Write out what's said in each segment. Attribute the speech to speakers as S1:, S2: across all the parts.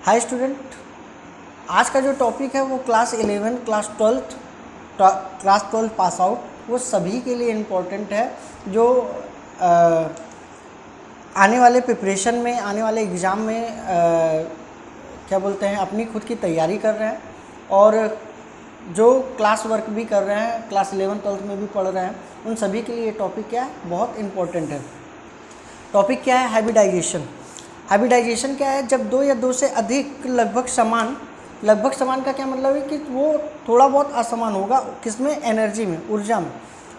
S1: Hi student, आज का जो टॉपिक है वो क्लास 11 क्लास 12 पास आउट वो सभी के लिए इम्पोर्टेंट है जो आने वाले प्रिपरेशन में, आने वाले एग्ज़ाम में क्या बोलते हैं, अपनी खुद की तैयारी कर रहे हैं और जो क्लास वर्क भी कर रहे हैं, क्लास 11 12 में भी पढ़ रहे हैं, उन सभी के लिए ये टॉपिक क्या है, बहुत इम्पोर्टेंट है। टॉपिक क्या है? हाइब्रिडाइजेशन। हाइब्रिडाइजेशन क्या है? जब दो या दो से अधिक लगभग समान का क्या मतलब है कि वो थोड़ा बहुत असमान होगा, किसमें? एनर्जी में, ऊर्जा में।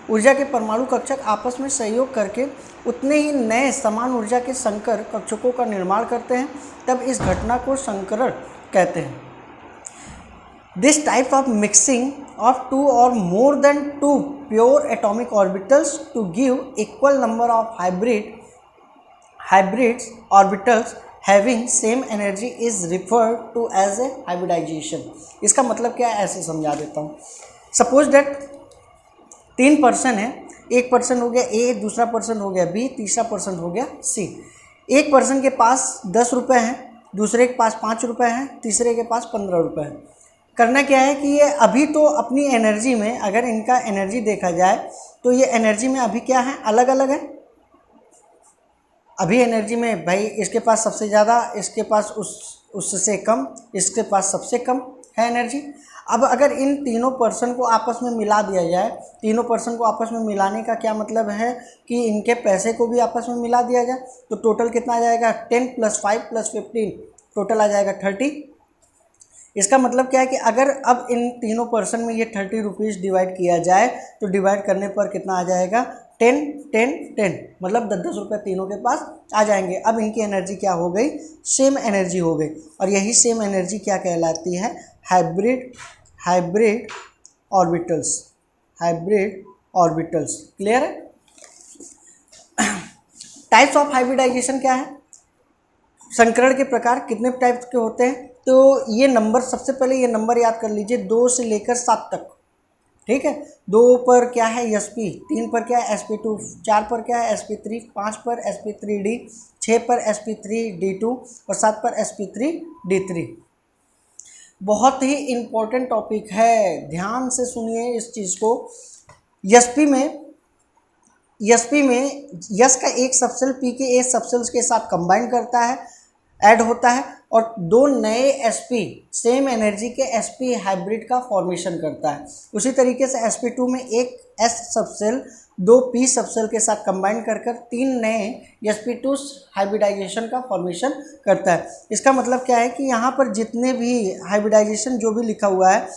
S1: ऊर्जा के परमाणु कक्षक आपस में सहयोग करके उतने ही नए समान ऊर्जा के संकर कक्षकों का निर्माण करते हैं, तब इस घटना को संकरण कहते हैं। This type of mixing of two or more than two pure atomic orbitals to give equal number of hybrids orbitals having same energy is referred to as a hybridization। इसका मतलब क्या है, ऐसे समझा देता हूँ। सपोज दैट 3 पर्सन है, एक पर्सन हो गया ए, दूसरा पर्सन हो गया बी, तीसरा पर्सन हो गया सी। एक पर्सन के पास 10 रुपये हैं, दूसरे के पास 5 रुपये हैं, तीसरे के पास 15 रुपये हैं। करना क्या है कि ये अभी तो अपनी एनर्जी में, अगर इनका एनर्जी देखा जाए तो ये एनर्जी में अभी क्या है, अलग अलग है। अभी एनर्जी में भाई इसके पास सबसे ज़्यादा, इसके पास उससे कम, इसके पास सबसे कम है एनर्जी। अब अगर इन तीनों पर्सन को आपस में मिला दिया जाए, तीनों पर्सन को आपस में मिलाने का क्या मतलब है कि इनके पैसे को भी आपस में मिला दिया जाए, तो टोटल कितना आ जाएगा? 10 + 5 + 15 टोटल आ जाएगा 30। इसका मतलब क्या है कि अगर अब इन तीनों पर्सन में ये 30 रुपीज़ डिवाइड किया जाए तो डिवाइड करने पर कितना आ जाएगा? 10 10 10, मतलब 10 रुपये तीनों के पास आ जाएंगे। अब इनकी एनर्जी क्या हो गई? सेम एनर्जी हो गई। और यही सेम एनर्जी क्या कहलाती है? Hybrid orbitals. क्लियर है? टाइप्स ऑफ हाइब्रिडाइजेशन क्या है? संकरण के प्रकार कितने टाइप के होते हैं? तो ये नंबर, सबसे पहले ये नंबर याद कर लीजिए, 2 से लेकर 7 तक। ठीक है, 2 पर क्या है? sp, 3 पर क्या है? sp2, 4 पर क्या है? sp3, 5 पर sp3d, 6 पर sp3d2 और 7 पर sp3d3। बहुत ही इम्पोर्टेंट टॉपिक है, ध्यान से सुनिए इस चीज़ को। sp में यस का एक सबसेल पी के ए सबसेल्स के साथ कंबाइन करता है, ऐड होता है, और 2 नए sp सेम एनर्जी के sp हाइब्रिड का फॉर्मेशन करता है। उसी तरीके से sp2 में एक s सबसेल 2 p सबसेल के साथ कंबाइन कर 3 नए sp2 हाइब्रिडाइजेशन का फॉर्मेशन करता है। इसका मतलब क्या है कि यहाँ पर जितने भी हाइब्रिडाइजेशन जो भी लिखा हुआ है,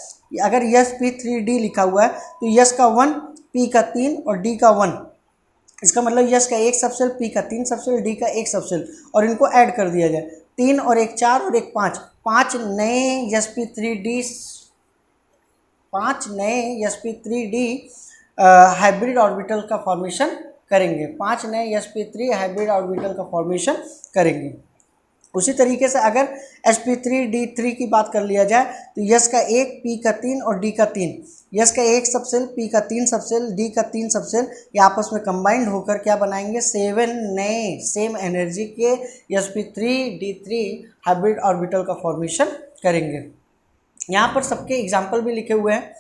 S1: अगर sp3d लिखा हुआ है तो यस का 1, p का 3 और d का 1। इसका मतलब यस का एक सबसेल, पी का 3 सबसेल, डी का 1 सबसेल, और इनको ऐड कर दिया जाए। 3 और 1 4 और 1 5, 5 नए sp3d हाइब्रिड ऑर्बिटल का फॉर्मेशन करेंगे। 5 नए sp3 हाइब्रिड ऑर्बिटल का फॉर्मेशन करेंगे। उसी तरीके से अगर sp3d3 की बात कर लिया जाए तो यस का 1, p का 3 और d का 3, यस का 1 सबसेल, p का 3 सबसेल, d का 3 सबसेल, ये आपस में कंबाइंड होकर क्या बनाएंगे? 7 नए सेम एनर्जी के sp3d3 हाइब्रिड ऑर्बिटल का फॉर्मेशन करेंगे। यहाँ पर सबके एग्जाम्पल भी लिखे हुए हैं।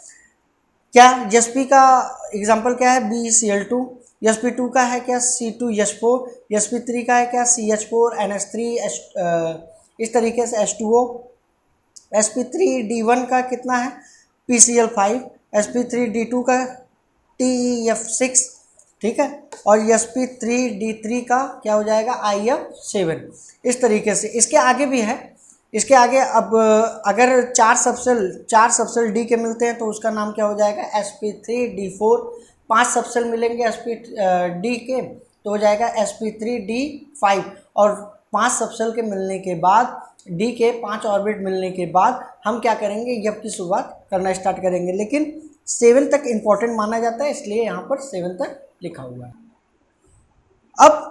S1: क्या? sp का एग्जाम्पल क्या है? BeCl2। sp2 का है क्या? C2H4। sp3 का है क्या? CH4 NH3 इस तरीके से H2O। sp3d1 का कितना है? PCl5। sp3d2 का TeF6। ठीक है, और sp3d3 का क्या हो जाएगा? IF7। इस तरीके से इसके आगे भी है। इसके आगे अब अगर 4 सबसेल डी के मिलते हैं तो उसका नाम क्या हो जाएगा? sp3d4। 5 सबसेल मिलेंगे डी के तो हो जाएगा sp3d5। और 5 सबसेल के मिलने के बाद, डी के 5 ऑर्बिट मिलने के बाद हम क्या करेंगे? यफ की शुरुआत करना स्टार्ट करेंगे। लेकिन 7 तक इम्पोर्टेंट माना जाता है, इसलिए यहाँ पर 7 तक लिखा हुआ है। अब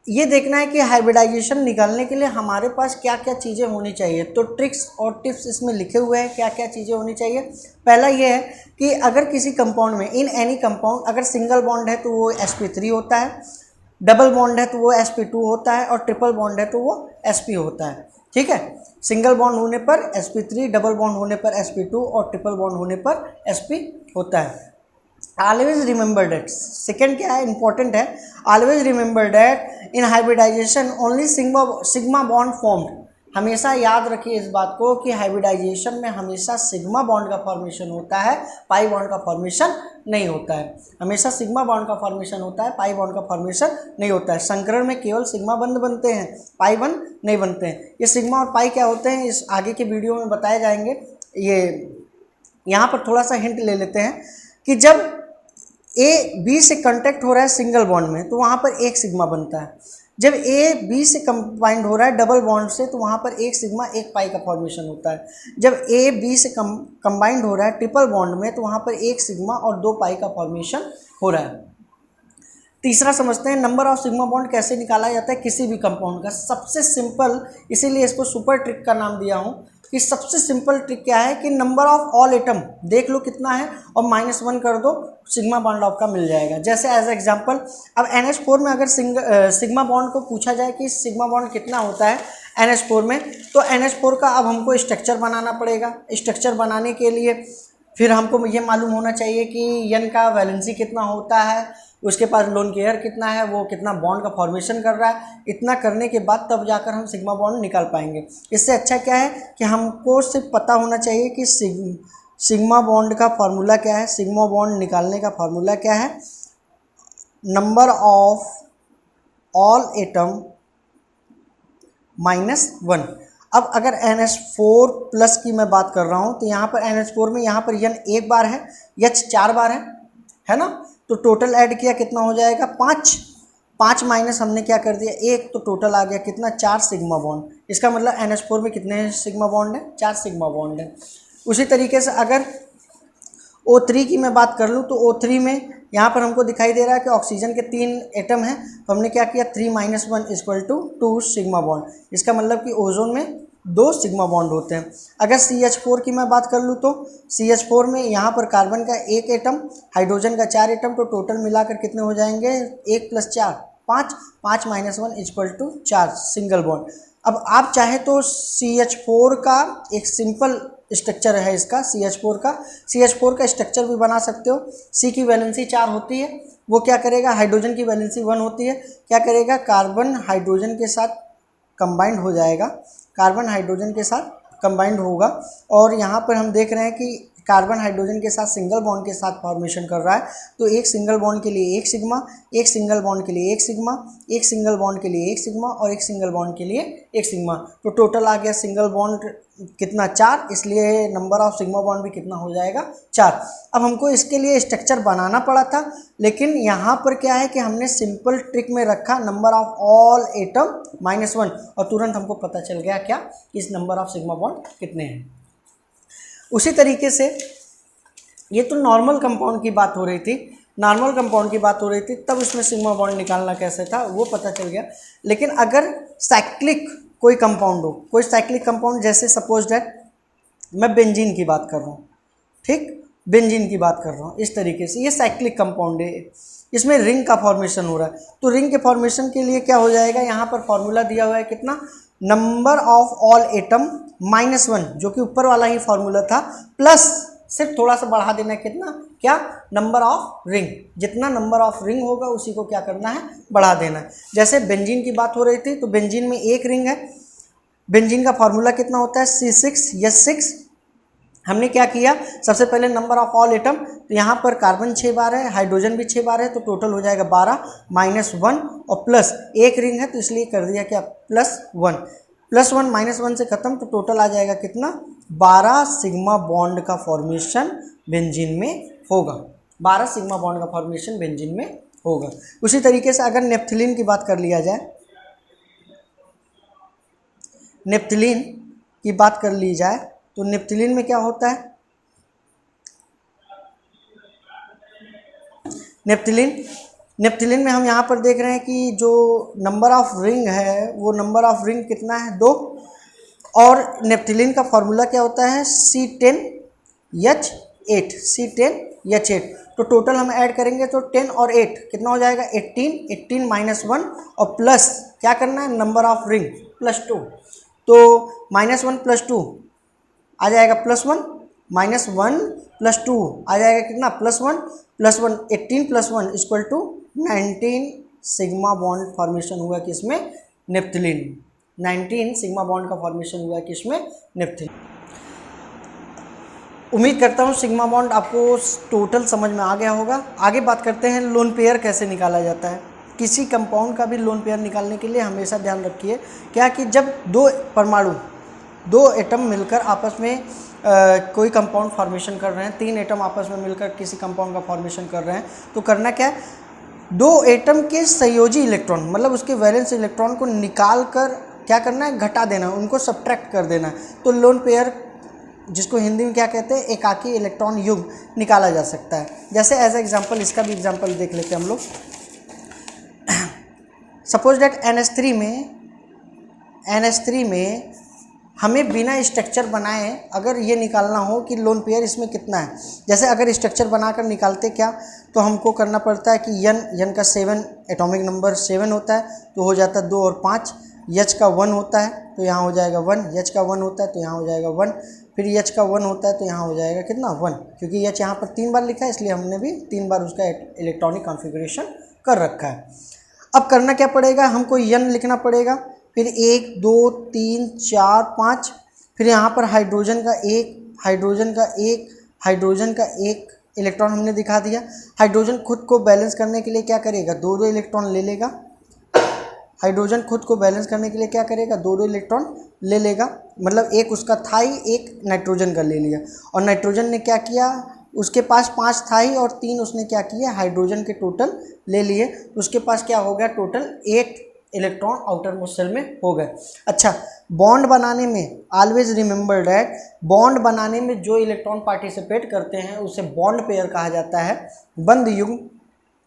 S1: ये देखना है कि हाइब्रिडाइजेशन निकालने के लिए हमारे पास क्या क्या चीज़ें होनी चाहिए। तो ट्रिक्स और टिप्स इसमें लिखे हुए हैं, क्या क्या चीज़ें होनी चाहिए। पहला ये है कि अगर किसी कंपाउंड में, इन एनी कंपाउंड, अगर सिंगल बॉन्ड है तो वो sp3 होता है, डबल बॉन्ड है तो वो sp2 होता है, और ट्रिपल बॉन्ड है तो वो sp होता है। ठीक है। सिंगल बॉन्ड होने पर sp3, डबल बॉन्ड होने पर sp2 और ट्रिपल बॉन्ड होने पर sp होता है। ऑलवेज रिमेंबर दैट, सेकेंड क्या है, इंपॉर्टेंट है, always remember that in hybridization only sigma bond formed. हमेशा याद रखिए इस बात को कि हाइब्रिडाइजेशन में हमेशा सिग्मा बॉन्ड का फॉर्मेशन होता है, पाई बॉन्ड का फॉर्मेशन नहीं होता है। हमेशा सिग्मा बॉन्ड का फॉर्मेशन होता है, पाई बॉन्ड का फॉर्मेशन नहीं होता है। संकरण में केवल सिग्मा बंध बनते हैं, पाई बंध नहीं बनते हैं। ये सिग्मा और पाई क्या होते हैं इस आगे के वीडियो में बताए जाएंगे। ये यहाँ पर थोड़ा सा हिंट ले लेते हैं कि जब ए बी से कांटेक्ट हो रहा है सिंगल बॉन्ड में तो वहाँ पर एक सिग्मा बनता है। जब ए बी से कंबाइंड हो रहा है डबल बॉन्ड से तो वहाँ पर एक सिग्मा एक पाई का फॉर्मेशन होता है। जब ए बी से कंबाइंड हो रहा है ट्रिपल बॉन्ड में तो वहाँ पर एक सिग्मा और दो पाई का फॉर्मेशन हो रहा है। तीसरा समझते हैं नंबर ऑफ सिग्मा बॉन्ड कैसे निकाला जाता है किसी भी कंपाउंड का। सबसे सिंपल, इसीलिए इसको सुपर ट्रिक का नाम दिया हूँ कि सबसे सिंपल ट्रिक क्या है कि नंबर ऑफ ऑल एटम देख लो कितना है और -1 कर दो, सिग्मा बॉन्ड आपका मिल जाएगा। जैसे एज एग्जांपल अब NH4 में अगर सिग्मा बॉन्ड को पूछा जाए कि सिग्मा बॉन्ड कितना होता है NH4 में, तो NH4 का अब हमको स्ट्रक्चर बनाना पड़ेगा। स्ट्रक्चर बनाने के लिए फिर हमको ये मालूम होना चाहिए कि N का वैलेंसी कितना होता है, उसके पास लोन केयर कितना है, वो कितना बॉन्ड का फॉर्मेशन कर रहा है। इतना करने के बाद तब जाकर हम सिग्मा बॉन्ड निकाल पाएंगे। इससे अच्छा क्या है कि हमको सिर्फ पता होना चाहिए कि सिग्मा बॉन्ड का फार्मूला क्या है। सिग्मा बॉन्ड निकालने का फार्मूला क्या है, नंबर ऑफ ऑल एटम -1। अब अगर NH4 प्लस की मैं बात कर रहा हूँ तो यहाँ पर NH4 में यहाँ पर N एक बार है, H 4 बार है ना, तो टोटल ऐड किया कितना हो जाएगा 5। 5 माइनस हमने क्या कर दिया 1, तो टोटल आ गया कितना 4 सिग्मा बॉन्ड। इसका मतलब NH4 में कितने सिग्मा बॉन्ड है, 4 सिग्मा बॉन्ड है। उसी तरीके से अगर O3 की मैं बात कर लूँ तो O3 में यहाँ पर हमको दिखाई दे रहा है कि ऑक्सीजन के 3 एटम हैं, तो हमने क्या किया 3 - 1 = 2 सिग्मा बॉन्ड। इसका मतलब कि ओजोन में 2 सिग्मा बॉन्ड होते हैं। अगर CH4 की मैं बात कर लूँ तो CH4 में यहाँ पर कार्बन का 1 एटम, हाइड्रोजन का 4 एटम, तो टोटल मिलाकर कितने हो जाएंगे 1 + 4 5, 5 - 1 = 4 सिंगल बॉन्ड। अब आप चाहे तो CH4 का एक सिंपल स्ट्रक्चर है इसका, CH4 का स्ट्रक्चर भी बना सकते हो। C की वैलेंसी 4 होती है, वो क्या करेगा, हाइड्रोजन की वैलेंसी 1 होती है, क्या करेगा कार्बन हाइड्रोजन के साथ कंबाइंड हो जाएगा, कार्बन हाइड्रोजन के साथ कंबाइंड होगा। और यहाँ पर हम देख रहे हैं कि कार्बन हाइड्रोजन के साथ सिंगल बॉन्ड के साथ फॉर्मेशन कर रहा है, तो एक सिंगल बॉन्ड के लिए 1 सिग्मा, एक सिंगल बॉन्ड के लिए 1 सिग्मा, एक सिंगल बॉन्ड के लिए 1 सिग्मा और एक सिंगल बॉन्ड के लिए 1 सिग्मा, तो टोटल आ गया सिंगल बॉन्ड कितना 4, इसलिए नंबर ऑफ सिग्मा बॉन्ड भी कितना हो जाएगा 4। अब हमको इसके लिए स्ट्रक्चर बनाना पड़ा था, लेकिन यहाँ पर क्या है कि हमने सिंपल ट्रिक में रखा नंबर ऑफ ऑल एटम -1 और तुरंत हमको पता चल गया क्या, इस नंबर ऑफ सिग्मा बॉन्ड कितने हैं। उसी तरीके से ये तो नॉर्मल कंपाउंड की बात हो रही थी, तब इसमें सिग्मा बॉन्ड निकालना कैसे था वो पता चल गया। लेकिन अगर साइक्लिक कोई कंपाउंड हो, कोई साइक्लिक कंपाउंड, जैसे सपोज दैट मैं बेंजीन की बात कर रहा हूँ, ठीक, बेंजीन की बात कर रहा हूँ, इस तरीके से ये साइक्लिक कंपाउंड है, इसमें रिंग का फॉर्मेशन हो रहा है। तो रिंग के फॉर्मेशन के लिए क्या हो जाएगा, यहाँ पर फॉर्मूला दिया हुआ है कितना, नंबर ऑफ ऑल एटम -1, जो कि ऊपर वाला ही फॉर्मूला था, प्लस सिर्फ थोड़ा सा बढ़ा देना है कितना, क्या, नंबर ऑफ रिंग। जितना नंबर ऑफ रिंग होगा उसी को क्या करना है, बढ़ा देना है। जैसे बेंजीन की बात हो रही थी तो बेंजीन में 1 रिंग है, बेंजीन का फॉर्मूला कितना होता है C6H6। हमने क्या किया, सबसे पहले नंबर ऑफ ऑल एटम, तो यहाँ पर कार्बन 6 बार है, हाइड्रोजन भी 6 बार है, तो टोटल हो जाएगा 12 -1 और प्लस 1 रिंग है तो इसलिए कर दिया क्या +1, +1 -1 से खत्म, तो टोटल आ जाएगा कितना 12 सिग्मा बॉन्ड का फॉर्मेशन बेंजीन में होगा, 12 सिग्मा बॉन्ड का फॉर्मेशन बेंजीन में होगा। उसी तरीके से अगर नेप्थलीन की बात कर लिया जाए, नेप्थलीन की बात कर ली जाए तो नेप्थलीन में क्या होता है, नेप्थलीन में हम यहाँ पर देख रहे हैं कि जो नंबर ऑफ रिंग है वो नंबर ऑफ रिंग कितना है 2, और नेप्थलीन का फॉर्मूला क्या होता है C10H8, C10H8। तो टोटल हम ऐड करेंगे तो 10 और 8 कितना हो जाएगा 18 -1 और प्लस क्या करना है नंबर ऑफ रिंग +2, तो -1 + 2 आ जाएगा +1, -1 + 2 आ जाएगा कितना +1 + 1, 18 + 1 = 19 सिग्मा बॉन्ड फॉर्मेशन हुआ किसमें, नेप्थलीन। 19 सिग्मा बॉन्ड का फॉर्मेशन हुआ किसमें, नेप्थलीन। उम्मीद करता हूँ सिग्मा बॉन्ड आपको टोटल समझ में आ गया होगा। आगे बात करते हैं लोन पेयर कैसे निकाला जाता है। किसी कंपाउंड का भी लोन पेयर निकालने के लिए हमेशा ध्यान रखिए क्या कि जब दो परमाणु, दो एटम मिलकर आपस में कोई कंपाउंड फॉर्मेशन कर रहे हैं, 3 एटम आपस में मिलकर किसी कंपाउंड का फॉर्मेशन कर रहे हैं, तो करना क्या है, दो एटम के संयोजी इलेक्ट्रॉन मतलब उसके वैलेंस इलेक्ट्रॉन को निकाल कर क्या करना है, घटा देना, उनको सब्ट्रैक्ट कर देना है। तो लोन पेयर जिसको हिंदी में क्या कहते हैं, एकाकी इलेक्ट्रॉन युग्म निकाला जा सकता है। जैसे एज एग्जांपल इसका भी एग्जांपल देख लेते हैं हम लोग। सपोज दैट NH3 में हमें बिना स्ट्रक्चर बनाए अगर ये निकालना हो कि लोन पेयर इसमें कितना है, जैसे अगर स्ट्रक्चर बनाकर निकालते क्या, तो हमको करना पड़ता है कि यन का 7 एटॉमिक नंबर 7 होता है, तो हो जाता है 2 और 5। H का 1 होता है तो यहाँ हो जाएगा 1, H का 1 होता है तो यहाँ हो जाएगा 1, फिर H का 1 होता है तो यहाँ हो जाएगा कितना 1, क्योंकि H यहाँ पर 3 बार लिखा है इसलिए हमने भी 3 बार उसका इलेक्ट्रॉनिक कॉन्फ़िगरेशन कर रखा है। अब करना क्या पड़ेगा, हमको यन लिखना पड़ेगा, फिर 1 2 3 4 5, फिर यहाँ पर हाइड्रोजन का 1, हाइड्रोजन का 1, हाइड्रोजन का 1 इलेक्ट्रॉन हमने दिखा दिया। हाइड्रोजन खुद को बैलेंस करने के लिए क्या करेगा, 2 इलेक्ट्रॉन ले लेगा। हाइड्रोजन खुद को बैलेंस करने के लिए क्या करेगा, 2 इलेक्ट्रॉन ले लेगा, मतलब एक उसका था ही, एक नाइट्रोजन का ले लिया। और नाइट्रोजन ने क्या किया, उसके पास 5 था ही और 3 उसने क्या किया, हाइड्रोजन के टोटल ले लिए, तो उसके पास क्या हो गया, total 8 electron outermost shell में हो गए। अच्छा, बॉन्ड बनाने में ऑलवेज रिमेंबर दैट बॉन्ड बनाने में जो इलेक्ट्रॉन पार्टिसिपेट करते हैं उसे बॉन्ड पेयर कहा जाता है, बंद युग्म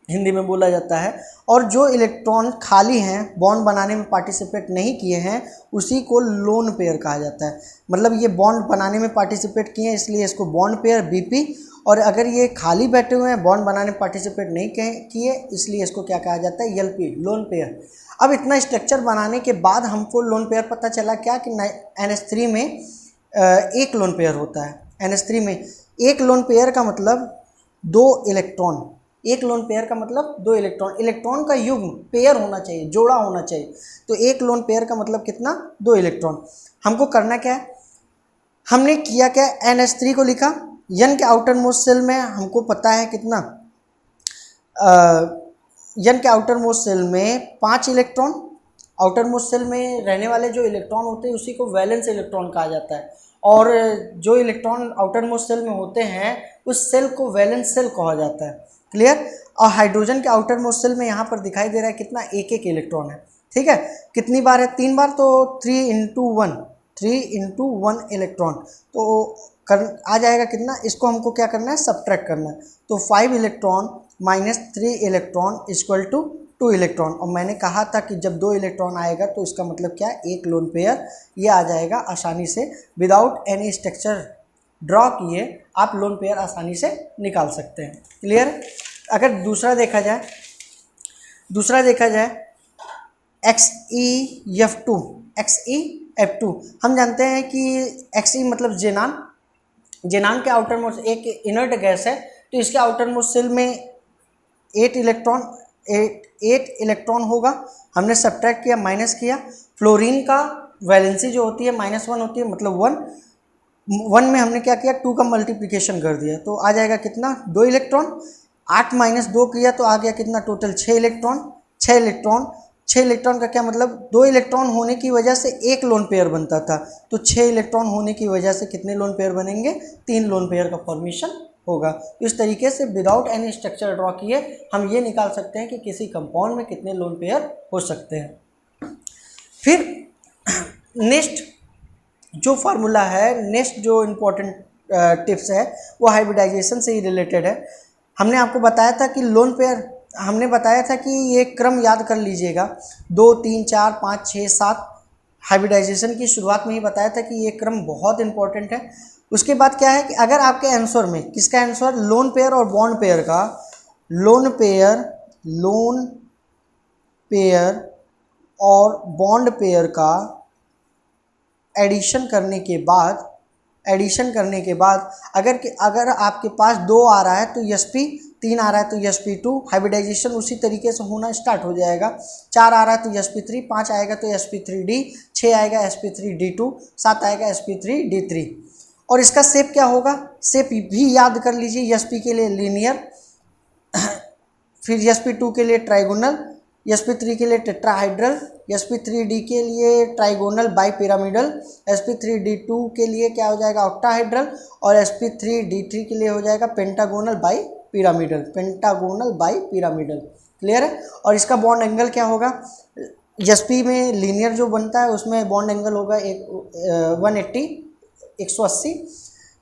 S1: हिंदी में बोला जाता है। और जो इलेक्ट्रॉन खाली हैं, बॉन्ड बनाने में पार्टिसिपेट नहीं किए हैं, उसी को लोन पेयर कहा जाता है। मतलब ये बॉन्ड बनाने में पार्टिसिपेट किए हैं इसलिए इसको बॉन्ड पेयर BP, और अगर ये खाली बैठे हुए हैं, बॉन्ड बनाने में पार्टिसिपेट नहीं किए, इसलिए इसको क्या कहा जाता है, LP, लोन पेयर। अब इतना स्ट्रक्चर बनाने के बाद हमको लोन पेयर पता चला क्या कि NH3 में एक लोन पेयर होता है। NH3 में एक लोन पेयर का मतलब 2 इलेक्ट्रॉन, एक लोन पेयर का मतलब 2 इलेक्ट्रॉन, इलेक्ट्रॉन का युग्म पेयर होना चाहिए, जोड़ा होना चाहिए। तो एक लोन पेयर का मतलब कितना, 2 इलेक्ट्रॉन। हमको करना क्या है, हमने किया क्या, NH3 को लिखा, यन के आउटर मोस्ट शेल में हमको पता है कितना, यन के आउटर मोस्ट शेल में 5 इलेक्ट्रॉन, आउटर मोस्ट शेल में रहने वाले जो इलेक्ट्रॉन होते हैं उसी को वैलेंस इलेक्ट्रॉन कहा जाता है। और जो इलेक्ट्रॉन आउटर मोस्ट शेल में होते हैं उस सेल को वैलेंस सेल कहा जाता है। क्लियर। और हाइड्रोजन के आउटर मोस्ट शेल में यहाँ पर दिखाई दे रहा है कितना, एक इलेक्ट्रॉन है। ठीक है, कितनी बार है, 3 बार, तो 3 × 1 इलेक्ट्रॉन, तो आ जाएगा कितना, इसको हमको क्या करना है, सब्ट्रैक्ट करना है। तो 5 इलेक्ट्रॉन माइनस 3 इलेक्ट्रॉन = 2 इलेक्ट्रॉन। और मैंने कहा था कि जब 2 इलेक्ट्रॉन आएगा तो इसका मतलब क्या है, एक लोन पेयर, ये आ जाएगा आसानी से, विदाउट एनी स्ट्रक्चर ड्रॉ किए आप लोन पेयर आसानी से निकाल सकते हैं। क्लियर। अगर दूसरा देखा जाए XeF2, हम जानते हैं कि Xe मतलब जेनान के आउटर मोस्ट, एक इनर्ट गैस है, तो इसके आउटर मोस्ट शेल में 8 इलेक्ट्रॉन होगा। हमने सब्ट्रैक्ट किया, माइनस किया। फ्लोरीन का वैलेंसी जो होती है -1 होती है, मतलब 1 में हमने क्या किया, 2 का मल्टीप्लिकेशन कर दिया, तो आ जाएगा कितना, 2 इलेक्ट्रॉन। 8 - 2 किया तो आ गया कितना, टोटल 6 इलेक्ट्रॉन का क्या मतलब, 2 इलेक्ट्रॉन होने की वजह से एक लोन पेयर बनता था, तो 6 इलेक्ट्रॉन होने की वजह से कितने लोन पेयर बनेंगे, 3 लोन पेयर का फॉर्मेशन होगा। तो इस तरीके से विदाउट एनी स्ट्रक्चर ड्रॉ किए हम ये निकाल सकते हैं कि किसी कंपाउंड में कितने लोन पेयर हो सकते हैं। फिर नेक्स्ट जो फार्मूला है, नेक्स्ट जो इम्पोर्टेंट टिप्स है वो हाइब्रिडाइजेशन से ही रिलेटेड है। हमने आपको बताया था कि लोन पेयर, हमने बताया था कि ये क्रम याद कर लीजिएगा, 2 3 4 5 6 7, हाइब्रिडाइजेशन की शुरुआत में ही बताया था कि ये क्रम बहुत इंपॉर्टेंट है। उसके बाद क्या है कि अगर आपके आंसर में, किसका आंसर, लोन पेयर और बॉन्ड पेयर का, लोन पेयर और बॉन्ड पेयर का एडिशन करने के बाद अगर आपके पास 2 आ रहा है तो sp3 आ रहा है तो sp2 हाइब्रिडाइजेशन उसी तरीके से होना स्टार्ट हो जाएगा। 4 आ रहा है तो sp3, 5 आएगा तो sp3d, 6 आएगा sp3d2, 7 आएगा sp3d3। और इसका शेप क्या होगा, शेप भी याद कर लीजिए। sp के लिए लीनियर, फिर sp2 के लिए ट्राइगोनल, sp3 के लिए टेट्राहाइड्रल, sp3d के लिए ट्राइगोनल बाई पिरामिडल, sp3d2 के लिए क्या हो जाएगा ऑक्टाहाइड्रल, और sp3d3 के लिए हो जाएगा पेंटागोनल बाई पिरामिडल। क्लियर है। और इसका बॉन्ड एंगल क्या होगा, sp में लीनियर जो बनता है उसमें बॉन्ड एंगल होगा 180,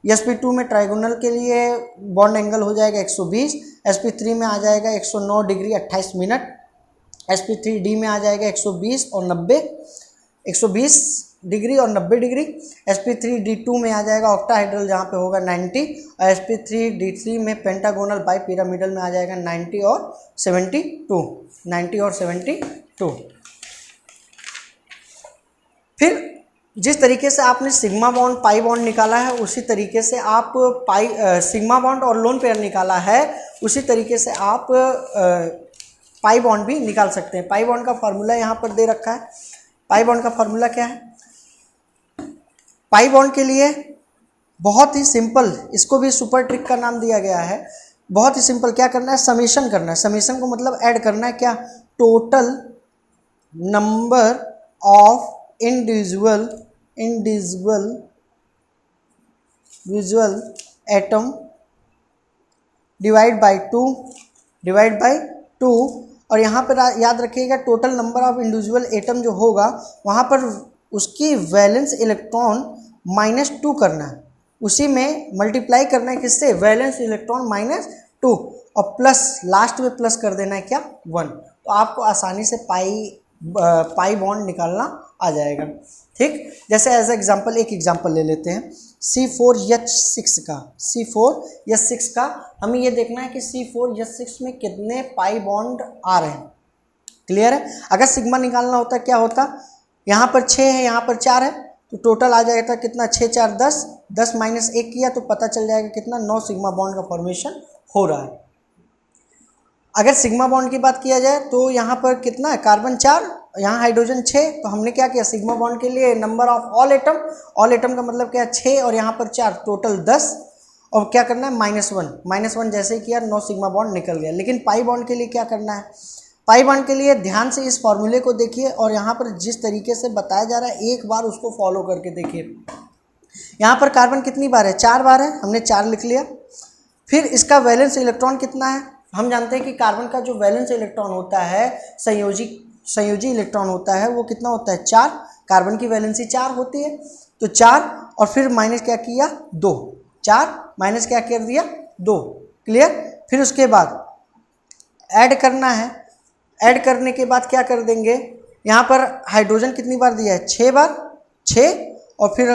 S1: sp2 में ट्राइगोनल के लिए बॉन्ड एंगल हो जाएगा 120, sp3 में आ जाएगा 109 डिग्री 28 मिनट, sp3d में आ जाएगा 120 और 90, 120 डिग्री और 90 डिग्री, sp3d2 में आ जाएगा ऑक्टाहाइड्रल जहाँ पे होगा 90, और sp3d3 में पेंटागोनल बाई पिरामिडल में आ जाएगा 90 और 72। फिर जिस तरीके से आपने सिग्मा बॉन्ड पाई बॉन्ड निकाला है उसी तरीके से आप सिग्मा बॉन्ड और लोन पेयर निकाला है उसी तरीके से आप पाई बॉन्ड भी निकाल सकते हैं। पाई बॉन्ड का फॉर्मूला यहाँ पर दे रखा है। पाई बॉन्ड का फॉर्मूला क्या है, पाई बॉन्ड के लिए बहुत ही सिंपल, इसको भी सुपर ट्रिक का नाम दिया गया है। बहुत ही सिंपल, क्या करना है, समेशन करना है। समेशन को मतलब ऐड करना है, क्या, total number of individual atom divide by two. और यहाँ पर याद रखिएगा total number of individual atom जो होगा वहाँ पर उसकी वैलेंस इलेक्ट्रॉन -2 करना है, उसी में मल्टीप्लाई करना है किससे, वैलेंस इलेक्ट्रॉन -2, और प्लस लास्ट में प्लस कर देना है क्या, 1। तो आपको आसानी से पाई बॉन्ड निकालना आ जाएगा। ठीक, जैसे एज एग्जांपल एक एग्जांपल ले लेते हैं C4H6 का हमें ये देखना है कि C4H6 में कितने पाई बॉन्ड आ रहे हैं। क्लियर है। अगर सिग्मा निकालना होता क्या होता, यहाँ पर 6 है यहाँ पर 4 है तो टोटल आ जाएगा कितना, 6 4 10, 10 माइनस 1 किया तो पता चल जाएगा कितना, 9 सिग्मा बॉन्ड का फॉर्मेशन हो रहा है। अगर सिग्मा बॉन्ड की बात किया जाए तो यहाँ पर कितना है, कार्बन 4, यहाँ हाइड्रोजन 6, तो हमने क्या किया, सिग्मा बॉन्ड के लिए नंबर ऑफ ऑल एटम का मतलब क्या है 6 और यहाँ पर 4, टोटल 10, और क्या करना है -1 जैसे ही किया 9 सिग्मा बॉन्ड निकल गया। लेकिन पाई बॉन्ड के लिए क्या करना है, पाई बॉन्ड के लिए ध्यान से इस फॉर्मूले को देखिए और यहाँ पर जिस तरीके से बताया जा रहा है एक बार उसको फॉलो करके देखिए। यहाँ पर कार्बन कितनी बार है, 4 बार है, हमने 4 लिख लिया। फिर इसका वैलेंस इलेक्ट्रॉन कितना है, हम जानते हैं कि कार्बन का जो वैलेंस इलेक्ट्रॉन होता है संयोजी इलेक्ट्रॉन होता है वो कितना होता है, 4। कार्बन की वैलेंसी 4 होती है तो 4 और फिर माइनस क्या किया, 2, 4 माइनस क्या कर दिया, 2। क्लियर। फिर उसके बाद ऐड करना है, ऐड करने के बाद क्या कर देंगे, यहाँ पर हाइड्रोजन कितनी बार दिया है, 6 बार, 6, और फिर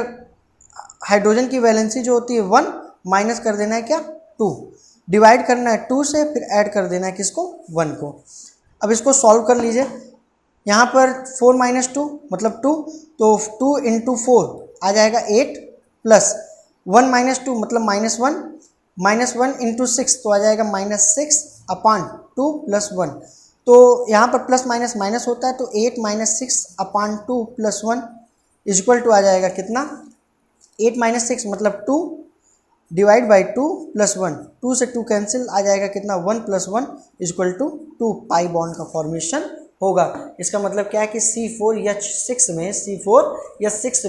S1: हाइड्रोजन की वैलेंसी जो होती है 1 माइनस कर देना है क्या, 2, डिवाइड करना है 2 से, फिर ऐड कर देना है किसको, 1 को। अब इसको सॉल्व कर लीजिए, यहाँ पर 4 - 2 मतलब 2, तो 2 × 4 आ जाएगा 8, प्लस 1 - 2 मतलब -1, -1 × 6 तो आ जाएगा -6/2 + 1। तो यहाँ पर प्लस माइनस माइनस होता है तो 8 - 6/2 + 1 इक्वल टू आ जाएगा कितना, 8 - 6 मतलब 2 डिवाइड बाई 2 + 1, 2 से 2 कैंसिल, आ जाएगा कितना, 1 + 1 = 2 पाई बॉन्ड का फॉर्मेशन होगा। इसका मतलब क्या है कि C4H6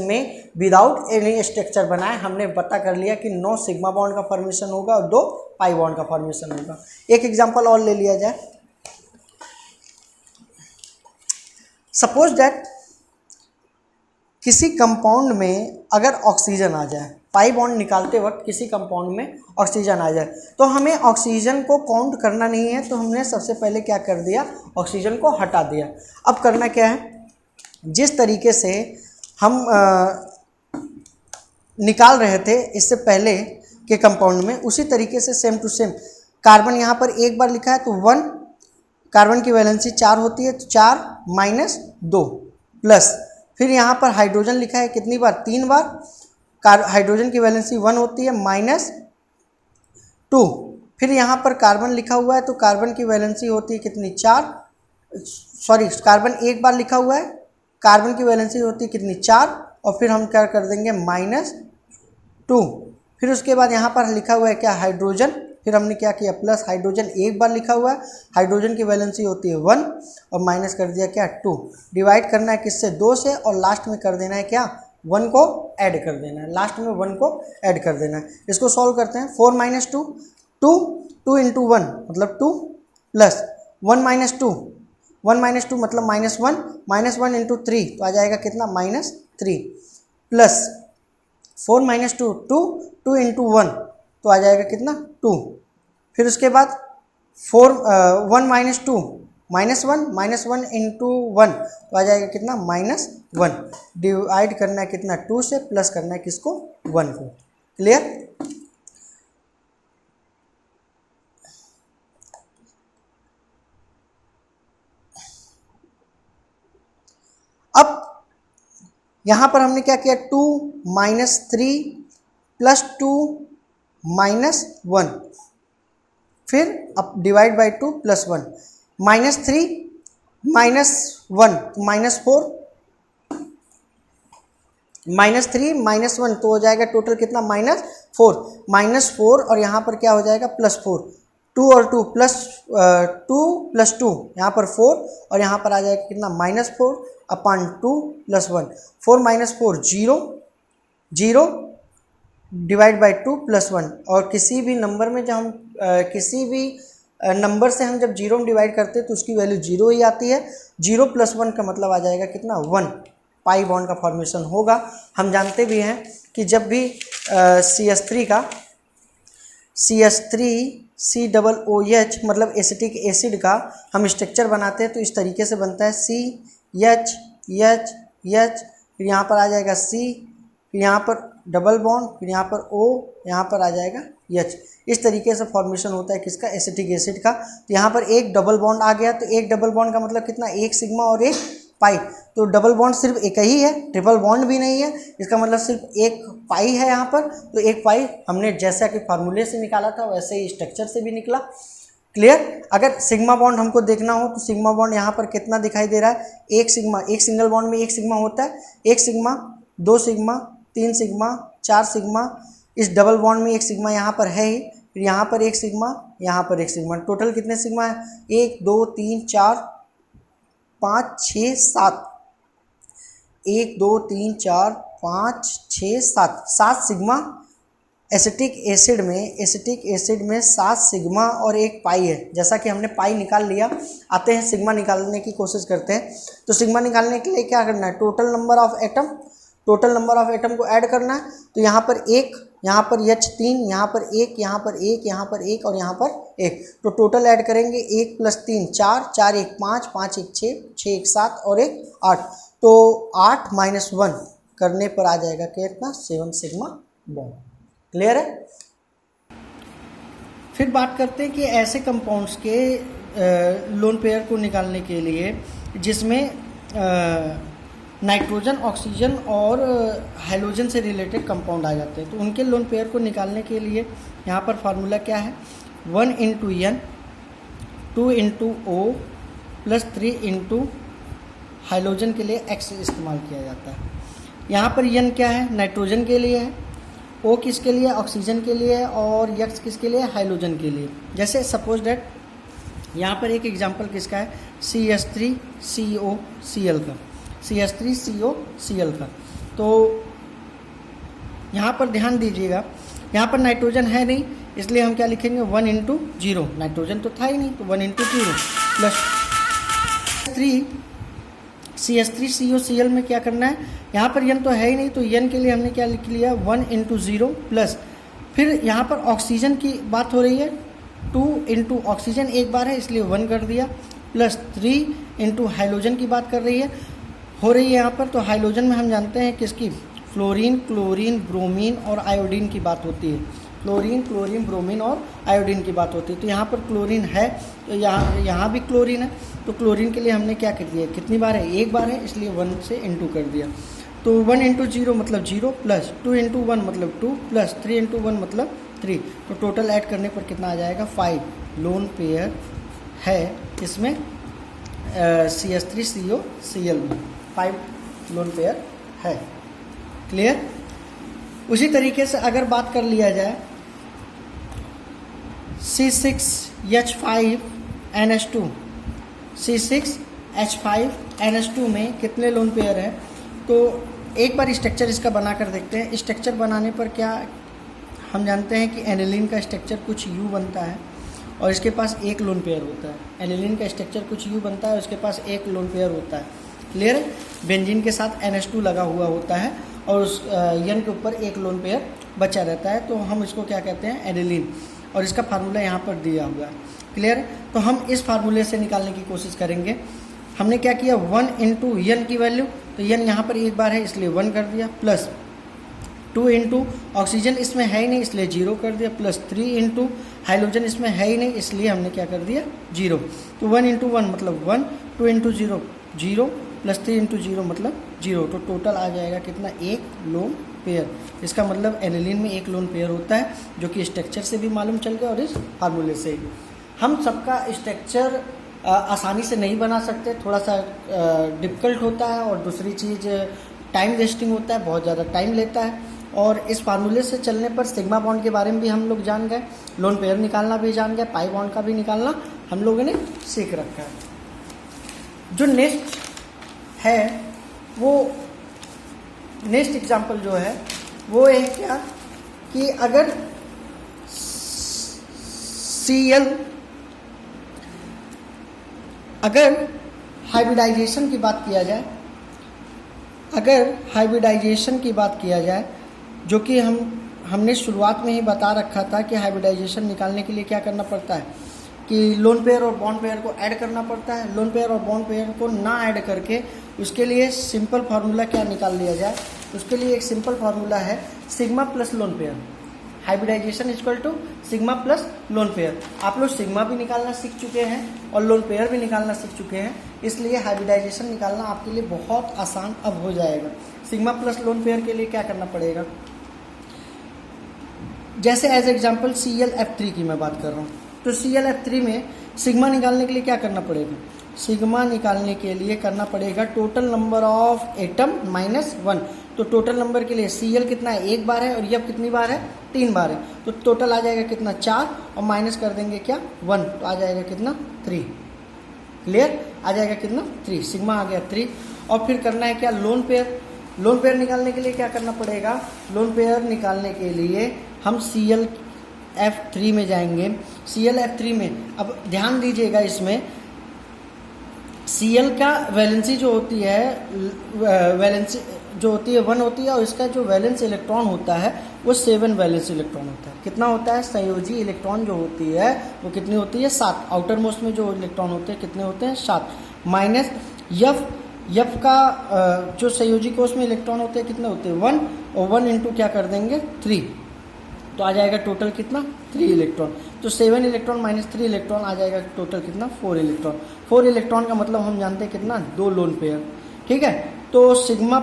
S1: में विदाउट एनी स्ट्रक्चर बनाए हमने पता कर लिया कि 9 सिग्मा बॉन्ड का फॉर्मेशन होगा और 2 पाई बॉन्ड का फॉर्मेशन होगा। एक एग्जांपल और ले लिया जाए, सपोज दैट किसी कंपाउंड में अगर ऑक्सीजन आ जाए, पाई बॉन्ड निकालते वक्त किसी कंपाउंड में ऑक्सीजन आ जाए तो हमें ऑक्सीजन को काउंट करना नहीं है, तो हमने सबसे पहले क्या कर दिया, ऑक्सीजन को हटा दिया। अब करना क्या है, जिस तरीके से हम निकाल रहे थे इससे पहले के कंपाउंड में, उसी तरीके से सेम टू सेम कार्बन यहाँ पर एक बार लिखा है तो 1, कार्बन की वैलेंसी 4 होती है तो 4 - 2 प्लस फिर यहाँ पर हाइड्रोजन लिखा है कितनी बार, 3 बार। हाइड्रोजन की वैलेंसी 1 होती है -2। फिर यहाँ पर कार्बन लिखा हुआ है तो कार्बन की वैलेंसी होती है कितनी, 4। सॉरी, कार्बन एक बार लिखा हुआ है, कार्बन की वैलेंसी होती है कितनी, 4। और फिर हम क्या कर देंगे, -2। फिर उसके बाद यहाँ पर लिखा हुआ है क्या, हाइड्रोजन। फिर हमने क्या किया, प्लस हाइड्रोजन एक बार लिखा हुआ है, हाइड्रोजन की वैलेंसी होती है 1 और माइनस कर दिया क्या, 2। डिवाइड करना है किससे, 2 से, और लास्ट में कर देना है क्या, 1 को ऐड कर देना है, लास्ट में 1 को ऐड कर देना है। इसको सॉल्व करते हैं। 4 - 2, 2 × 1 मतलब 2, प्लस 1 - 2, 1 - 2 मतलब -1, -1 × 3 तो आ जाएगा कितना, -3, प्लस 4 - 2, 2 × 1 तो आ जाएगा कितना, 2। फिर उसके बाद 1 - 2 -1, -1 × 1 तो आ जाएगा कितना, -1। डिवाइड करना है कितना, 2 से, प्लस करना है किसको, 1 को। क्लियर। अब यहाँ पर हमने क्या किया, 2 - 3 + 2 - 1, फिर अब डिवाइड बाई 2 + 1, -3 - 1 -4, -3 - 1 तो हो जाएगा टोटल कितना, -4, -4 और यहाँ पर क्या हो जाएगा, +4, 2 और 2 + 2 यहाँ पर 4 और यहाँ पर आ जाएगा कितना, -4/2 + 1, 4 - 4 0, 0 डिवाइड बाई 2 + 1। और किसी भी नंबर में जब हम किसी भी नंबर से हम जब 0 में डिवाइड करते हैं तो उसकी वैल्यू 0 ही आती है। 0 + 1 का मतलब आ जाएगा कितना, 1, पाई बॉन्ड का फॉर्मेशन होगा। हम जानते भी हैं कि जब भी CH3 का CH3COOH मतलब एसिटिक एसिड का हम स्ट्रक्चर बनाते हैं तो इस तरीके से बनता है, CH, फिर यहाँ पर आ जाएगा C, फिर यहाँ पर डबल बॉन्ड, फिर यहाँ पर O, यहाँ पर आ जाएगा H। इस तरीके से फॉर्मेशन होता है किसका, एसिटिक एसिड का। तो यहाँ पर एक डबल बॉन्ड आ गया, तो एक डबल बॉन्ड का मतलब कितना, 1 सिग्मा और 1 पाई। तो डबल बॉन्ड सिर्फ एक ही है, ट्रिपल बॉन्ड भी नहीं है, इसका मतलब सिर्फ एक पाई है यहाँ पर। तो एक पाई हमने जैसा कि फार्मूले से निकाला था वैसे ही स्ट्रक्चर से भी निकला। क्लियर। अगर सिग्मा बॉन्ड हमको देखना हो तो सिग्मा बॉन्ड यहाँ पर कितना दिखाई दे रहा है, 1 सिग्मा। एक सिंगल बॉन्ड में 1 सिग्मा होता है, 1 सिग्मा, 2 सिग्मा, 3 सिग्मा, 4 सिग्मा। इस डबल बॉन्ड में 1 सिग्मा यहाँ पर है ही, फिर यहाँ पर 1 सिग्मा, यहाँ पर 1 सिग्मा। टोटल कितने सिग्मा है, 1 2 3 4 5 6 7, 1 2 3 4 5 6 7, 7 सिग्मा एसिटिक एसिड में 7 सिग्मा और 1 पाई है। जैसा कि हमने पाई निकाल लिया, आते हैं सिग्मा निकालने की कोशिश करते हैं। तो सिग्मा निकालने के लिए क्या करना है, टोटल नंबर ऑफ एटम को ऐड करना है। तो यहाँ पर 1, यहाँ पर H3, यहाँ पर 1, यहाँ पर 1, यहाँ पर 1 और यहाँ पर 1। तो टोटल ऐड करेंगे 1 + 3 4, 4 1 5, 5 1 6, 6 1 7 और 1 8। तो 8 - 1 करने पर आ जाएगा कितना, 7 सिग्मा बॉन्ड। क्लियर है। फिर बात करते हैं कि ऐसे कंपाउंड्स के लोन पेयर को निकालने के लिए जिसमें नाइट्रोजन, ऑक्सीजन और हाइड्रोजन से रिलेटेड कंपाउंड आ जाते हैं। तो उनके लोन पेयर को निकालने के लिए यहाँ पर फार्मूला क्या है, 1 × N, 2 × O + 3 × हाइड्रोजन के लिए X इस्तेमाल किया जाता है। यहाँ पर N क्या है, नाइट्रोजन के लिए है, O किसके लिए, ऑक्सीजन के लिए, और X किसके लिए, हाइड्रोजन के लिए। जैसे सपोज डैट यहाँ पर एक एग्जांपल किसका है, CH3COCl का, CH3COCl का। तो यहाँ पर ध्यान दीजिएगा, यहाँ पर नाइट्रोजन है नहीं, इसलिए हम क्या लिखेंगे, 1 × 0। नाइट्रोजन तो था ही नहीं, तो 1 × 0 प्लस CH3COCl में क्या करना है, यहाँ पर N तो है ही नहीं, तो N के लिए हमने क्या लिख लिया, 1 × 0 प्लस, फिर यहाँ पर ऑक्सीजन की बात हो रही है, 2 × ऑक्सीजन एक बार है इसलिए 1 कर दिया, प्लस 3 × हाइड्रोजन की बात कर रही है यहाँ पर। तो हाइड्रोजन में हम जानते हैं किसकी, फ्लोरीन, क्लोरीन, ब्रोमीन और आयोडीन की बात होती है। फ्लोरीन, क्लोरीन, ब्रोमीन और आयोडीन की बात होती है। तो यहाँ पर क्लोरीन है, तो यहाँ भी क्लोरीन है, तो क्लोरीन के लिए हमने क्या कर दिया, कितनी बार है, एक बार है, इसलिए 1 से इंटू कर दिया। तो 1 इंटू 0 मतलब 0 प्लस 2 इंटू 1 मतलब 2 प्लस 3 इंटू 1 मतलब 3। तो टोटल ऐड करने पर कितना आ जाएगा, 5 लोन पेयर है इसमें CH3COCl में 5 लोन पेयर है। क्लियर। उसी तरीके से अगर बात कर लिया जाए C6H5NH2 C6H5NH2 में कितने लोन पेयर हैं, तो एक बार स्ट्रक्चर इसका बना कर देखते हैं। स्ट्रक्चर बनाने पर क्या हम जानते हैं कि एनिलीन का स्ट्रक्चर कुछ U बनता है और इसके पास एक लोन पेयर होता है। एनिलीन का स्ट्रक्चर कुछ U बनता है, उसके पास एक लोन पेयर होता है। क्लियर है। बेंजीन के साथ NH2 लगा हुआ होता है और उस N के ऊपर एक लोन पेयर बचा रहता है, तो हम इसको क्या कहते हैं, एनिलीन। और इसका फार्मूला यहाँ पर दिया हुआ है। क्लियर है। तो हम इस फार्मूले से निकालने की कोशिश करेंगे। हमने क्या किया, 1 इंटू N की वैल्यू, तो N यहाँ पर एक बार है इसलिए 1 कर दिया, प्लस 2 इंटू ऑक्सीजन इसमें है ही नहीं इसलिए 0 कर दिया, प्लस 3 इंटू हाइड्रोजन इसमें है ही नहीं इसलिए हमने क्या कर दिया, 0। तो 1 इंटू 1 मतलब 1, 2 इंटू 0 0, प्लस 3 इंटू 0 मतलब 0। तो टोटल आ जाएगा कितना, एक लोन पेयर। इसका मतलब एनिलीन में एक लोन पेयर होता है, जो कि स्ट्रक्चर से भी मालूम चल गया और इस फार्मूले से ही। हम सबका स्ट्रक्चर आसानी से नहीं बना सकते, थोड़ा सा डिफ़िकल्ट होता है, और दूसरी चीज़ टाइम वेस्टिंग होता है, बहुत ज़्यादा टाइम लेता है। और इस फार्मूले से चलने पर सिग्मा बॉन्ड के बारे में भी हम लोग जान गए, लोन पेयर निकालना भी जान गए, पाई बॉन्ड का भी निकालना हम लोगों ने सीख रखा है। जो नेक्स्ट है वो नेक्स्ट एग्जाम्पल जो है वो है क्या, कि अगर Cl अगर हाइब्रिडाइजेशन की बात किया जाए, अगर हाइब्रिडाइजेशन की बात किया जाए, जो कि हमने शुरुआत में ही बता रखा था कि हाइब्रिडाइजेशन निकालने के लिए क्या करना पड़ता है, कि लोन पेयर और बॉन्ड पेयर को ऐड करना पड़ता है। लोन पेयर और बॉन्ड पेयर को ना ऐड करके उसके लिए सिंपल फार्मूला क्या निकाल लिया जाए, उसके लिए एक सिंपल फार्मूला है sigma plus lone pair. Hybridisation equal to sigma plus lone pair. आप लोग सिग्मा भी निकालना सीख चुके हैं और लोन पेयर भी निकालना सीख चुके हैं, इसलिए हाइब्रिडाइजेशन निकालना आपके लिए बहुत आसान अब हो जाएगा। सिग्मा प्लस लोन पेयर के लिए क्या करना पड़ेगा, जैसे एज एग्जाम्पल ClF3 की मैं बात कर रहा हूँ, तो ClF3 में सिग्मा निकालने के लिए क्या करना पड़ेगा, सिग्मा निकालने के लिए करना पड़ेगा टोटल नंबर ऑफ एटम -1। तो टोटल नंबर के लिए Cl कितना है, एक बार है, और F कितनी बार है, 3 बार है। तो टोटल आ जाएगा कितना, 4, और माइनस कर देंगे क्या, 1, तो आ जाएगा कितना, 3। क्लियर। आ जाएगा कितना, 3। सिग्मा आ गया 3। और फिर करना है क्या, लोन पेयर। लोन पेयर निकालने के लिए क्या करना पड़ेगा, लोन पेयर निकालने के लिए हम ClF3 में जाएंगे। ClF3 में अब ध्यान दीजिएगा, इसमें Cl का वैलेंसी जो होती है, वैलेंसी जो होती है 1 होती है, और इसका जो वैलेंस इलेक्ट्रॉन होता है वो 7 वैलेंस इलेक्ट्रॉन होता है। कितना होता है, संयोजी इलेक्ट्रॉन जो होती है वो कितनी होती है, 7। आउटर मोस्ट में जो इलेक्ट्रॉन होते हैं कितने होते हैं, 7। माइनस F का जो संयोजी कोष में इलेक्ट्रॉन होते हैं कितने होते हैं, 1, और 1 इंटू क्या कर देंगे, 3। तो आ जाएगा टोटल कितना, 3 इलेक्ट्रॉन। तो 7 इलेक्ट्रॉन माइनस 3 इलेक्ट्रॉन आ जाएगा टोटल कितना, 4 इलेक्ट्रॉन। 4 इलेक्ट्रॉन का मतलब हम जानते हैं कितना, 2 लोन पेयर। ठीक है। तो सिग्मा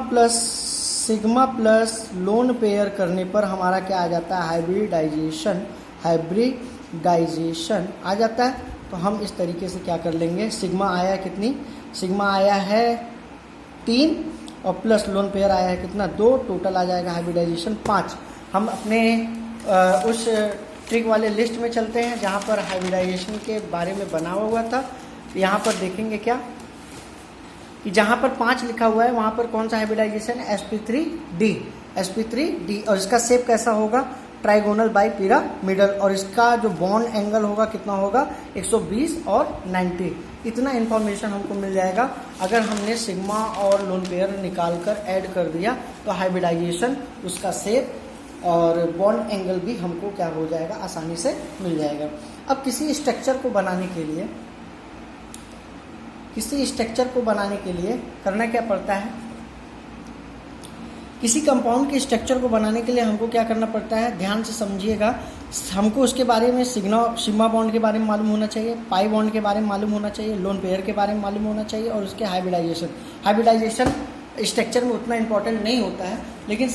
S1: प्लस लोन पेयर करने पर हमारा क्या आ जाता है, हाइब्रिडाइजेशन आ जाता है। तो हम इस तरीके से क्या कर लेंगे, सिग्मा आया कितनी, सिग्मा आया है 3, और प्लस लोन पेयर आया है कितना, 2। टोटल आ जाएगा हाइब्रिडाइजेशन 5। हम अपने उस ट्रिक वाले लिस्ट में चलते हैं जहाँ पर हाइब्रिडाइजेशन के बारे में बना हुआ था। यहाँ पर देखेंगे क्या, कि जहाँ पर 5 लिखा हुआ है वहाँ पर कौन सा हाइब्रिडाइजेशन है, sp3d। और इसका शेप कैसा होगा, ट्राइगोनल बाई पिरामिडल, और इसका जो बॉन्ड एंगल होगा कितना होगा, 120 और 90। इतना इन्फॉर्मेशन हमको मिल जाएगा अगर हमने सिग्मा और लोन पेयर निकाल कर ऐड कर दिया, तो हाइब्रिडाइजेशन, उसका शेप और बॉन्ड एंगल भी हमको क्या हो जाएगा, आसानी से मिल जाएगा। अब किसी स्ट्रक्चर को बनाने के लिए करना क्या पड़ता है, किसी कंपाउंड के स्ट्रक्चर को बनाने के लिए हमको क्या करना पड़ता है, ध्यान से समझिएगा। हमको उसके बारे में सिग्मा बॉन्ड के बारे में मालूम होना चाहिए, पाई बॉन्ड के बारे में मालूम होना चाहिए, लोन पेयर के बारे में मालूम होना चाहिए और उसके हाइब्रिडाइजेशन स्ट्रक्चर में उतना इंपॉर्टेंट नहीं होता है, लेकिन